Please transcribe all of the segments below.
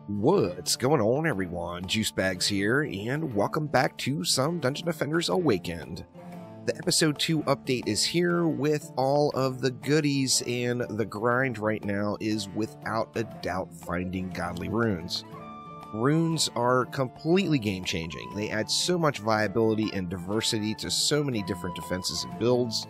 What's going on, everyone? Juicebags here, and welcome back to some Dungeon Defenders Awakened. The episode 2 update is here with all of the goodies, and the grind right now is without a doubt finding godly runes. Runes are completely game-changing. They add so much viability and diversity to so many different defenses and builds.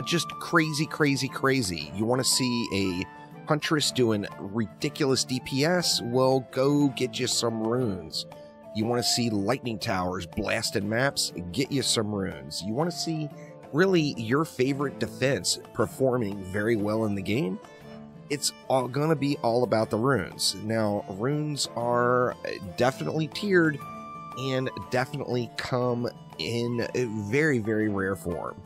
Just crazy, crazy, crazy. You want to see a Huntress doing ridiculous DPS? Well, go get you some runes. You want to see lightning towers blasting maps? Get you some runes. You want to see really your favorite defense performing very well in the game? It's all gonna be all about the runes. Now, runes are definitely tiered and definitely come in a very, very rare form.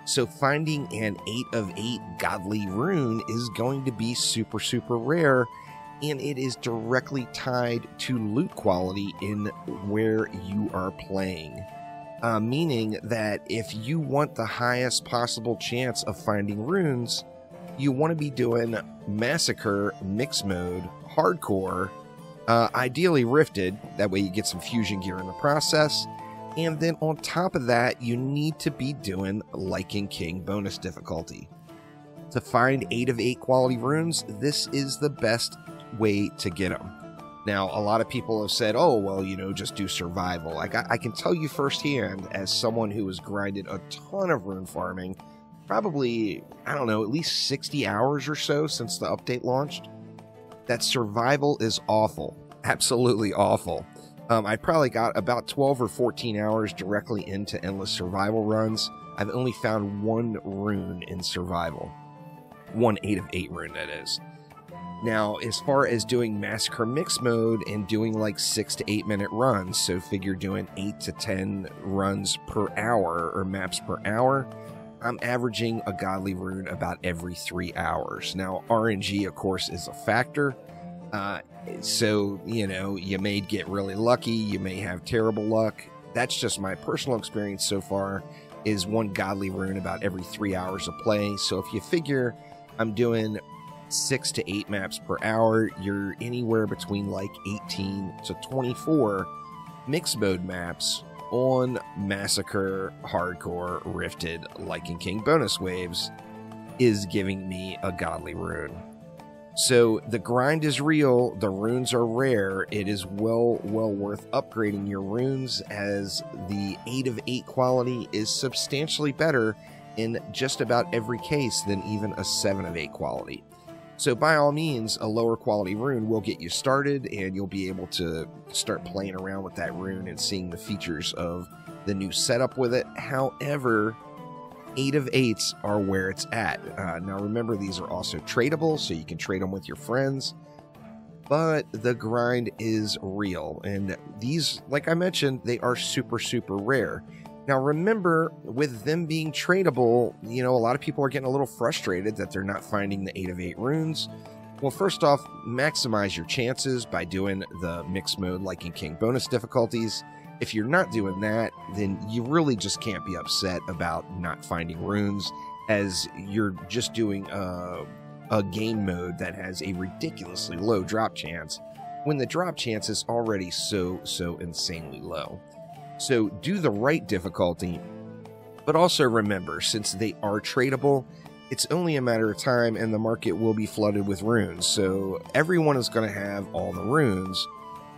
So finding an 8 of 8 godly rune is going to be super, super rare, and it is directly tied to loot quality in where you are playing. Meaning that if you want the highest possible chance of finding runes, you want to be doing Massacre, Mixed Mode, Hardcore, ideally Rifted, that way you get some fusion gear in the process. And then on top of that, you need to be doing Lichen King bonus difficulty. To find 8 of 8 quality runes, this is the best way to get them. Now, a lot of people have said, oh, well, you know, just do survival. Like, I can tell you firsthand, as someone who has grinded a ton of rune farming, probably, I don't know, at least 60 hours or so since the update launched, that survival is awful. Absolutely awful. I probably got about 12 or 14 hours directly into endless survival runs. I've only found one rune in survival. One 8 of 8 rune, that is. Now, as far as doing Massacre Mixed Mode and doing like 6 to 8 minute runs, so figure doing 8 to 10 runs per hour or maps per hour, I'm averaging a godly rune about every 3 hours. Now, RNG, of course, is a factor. So, you know, you may get really lucky, you may have terrible luck. That's just my personal experience so far, is one godly rune about every 3 hours of play. So if you figure I'm doing 6 to 8 maps per hour, you're anywhere between like 18 to 24 mixed mode maps on Massacre, Hardcore, Rifted, Lichen King bonus waves is giving me a godly rune. So the grind is real, the runes are rare, it is well worth upgrading your runes, as the 8 of 8 quality is substantially better in just about every case than even a 7 of 8 quality. So by all means, a lower quality rune will get you started, and you'll be able to start playing around with that rune and seeing the features of the new setup with it. However, 8 of 8s are where it's at. Now remember, these are also tradable, so you can trade them with your friends. But the grind is real, and these, like I mentioned, they are super, super rare. Now remember, with them being tradable, you know, a lot of people are getting a little frustrated that they're not finding the 8 of 8 runes. Well, first off, maximize your chances by doing the mixed mode Lichen King bonus difficulties. If you're not doing that, then you really just can't be upset about not finding runes, as you're just doing a game mode that has a ridiculously low drop chance, when the drop chance is already so insanely low. So do the right difficulty, but also remember, since they are tradable, it's only a matter of time and the market will be flooded with runes. So everyone is going to have all the runes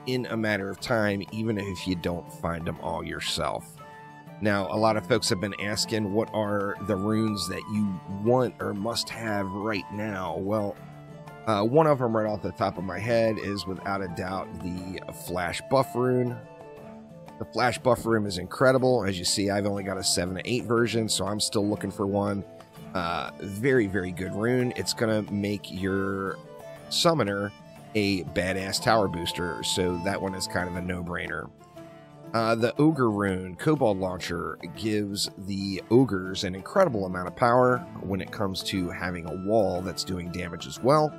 in a matter of time, even if you don't find them all yourself. Now, a lot of folks have been asking, what are the runes that you want or must have right now? Well, one of them right off the top of my head is without a doubt the Flash Buff rune. The Flash Buff rune is incredible. As you see, I've only got a 7 to 8 version, so I'm still looking for one. Very, very good rune. It's going to make your summoner a badass tower booster, so that one is kind of a no-brainer. The Ogre rune, Kobold Launcher, gives the ogres an incredible amount of power when it comes to having a wall that's doing damage as well.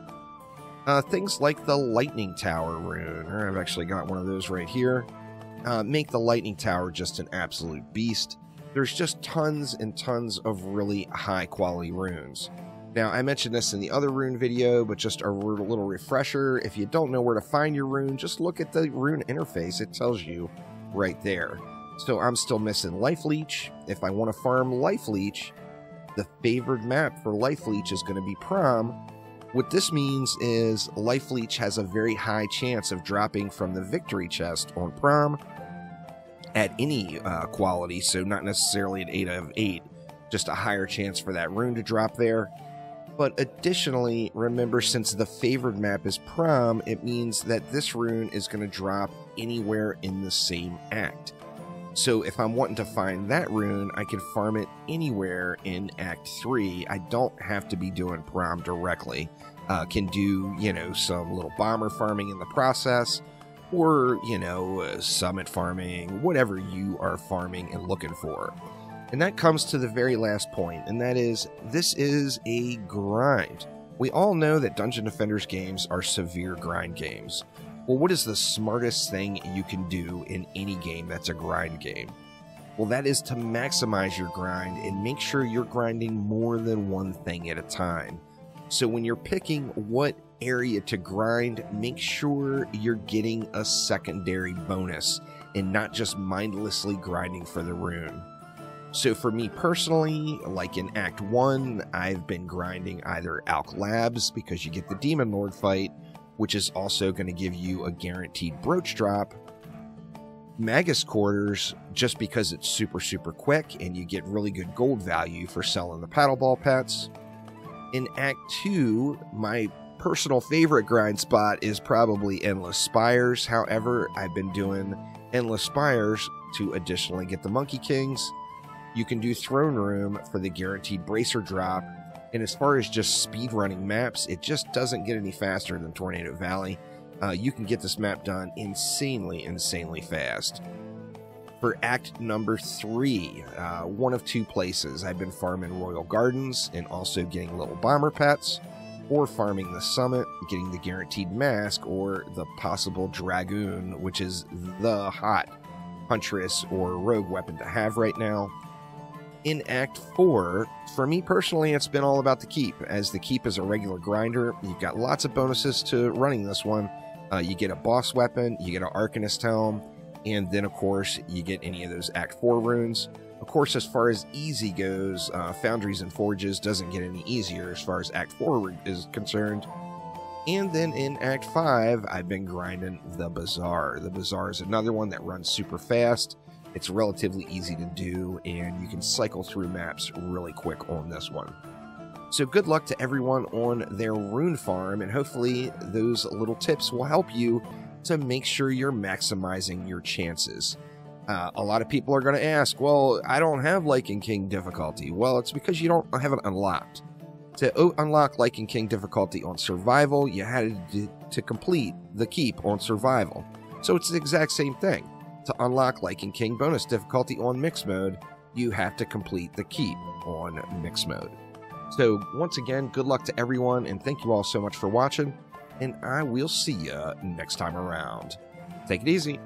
Things like the Lightning Tower rune, I've actually got one of those right here, make the Lightning Tower just an absolute beast. There's just tons and tons of really high quality runes. Now, I mentioned this in the other rune video, but just a little refresher. If you don't know where to find your rune, just look at the rune interface. It tells you right there. So I'm still missing Life Leech. If I want to farm Life Leech, the favored map for Life Leech is going to be Prom. What this means is Life Leech has a very high chance of dropping from the victory chest on Prom at any quality, so not necessarily an 8 out of 8, just a higher chance for that rune to drop there. But additionally, remember, since the favored map is Prom, it means that this rune is going to drop anywhere in the same act. So if I'm wanting to find that rune, I can farm it anywhere in Act 3. I don't have to be doing Prom directly. Can do, you know, some little bomber farming in the process, or, you know, summit farming, whatever you are farming and looking for. And that comes to the very last point, and that is, this is a grind. We all know that Dungeon Defenders games are severe grind games. Well, what is the smartest thing you can do in any game that's a grind game? Well, that is to maximize your grind and make sure you're grinding more than one thing at a time. So when you're picking what area to grind, make sure you're getting a secondary bonus and not just mindlessly grinding for the rune. So for me personally, like in Act 1, I've been grinding either Alch Labs because you get the Demon Lord fight, which is also going to give you a guaranteed brooch drop. Magus Quarters, just because it's super quick and you get really good gold value for selling the paddle ball pets. In Act 2, my personal favorite grind spot is probably Endless Spires. However, I've been doing Endless Spires to additionally get the Monkey Kings. You can do Throne Room for the guaranteed Bracer drop. And as far as just speedrunning maps, it just doesn't get any faster than Tornado Valley. You can get this map done insanely fast. For Act number 3, one of two places. I've been farming Royal Gardens and also getting little bomber pets, or farming the summit, getting the guaranteed mask, or the possible Dragoon, which is the hot Huntress or rogue weapon to have right now. In Act 4, for me personally, it's been all about the Keep. As the Keep is a regular grinder, you've got lots of bonuses to running this one. You get a boss weapon, you get an Arcanist Helm, and then, of course, you get any of those Act 4 runes. Of course, as far as easy goes, Foundries and Forges doesn't get any easier as far as Act 4 is concerned. And then in Act 5, I've been grinding the Bazaar. The Bazaar is another one that runs super fast. It's relatively easy to do, and you can cycle through maps really quick on this one. So good luck to everyone on their rune farm, and hopefully those little tips will help you to make sure you're maximizing your chances. A lot of people are going to ask, well, I don't have Lycan King difficulty. Well, it's because you don't have it unlocked. To unlock Lycan King difficulty on survival, you had to complete the Keep on survival. So it's the exact same thing. To unlock Lycan King bonus difficulty on mixed mode, you have to complete the Keep on mixed mode. So once again, good luck to everyone, and thank you all so much for watching, and I will see you next time around. Take it easy.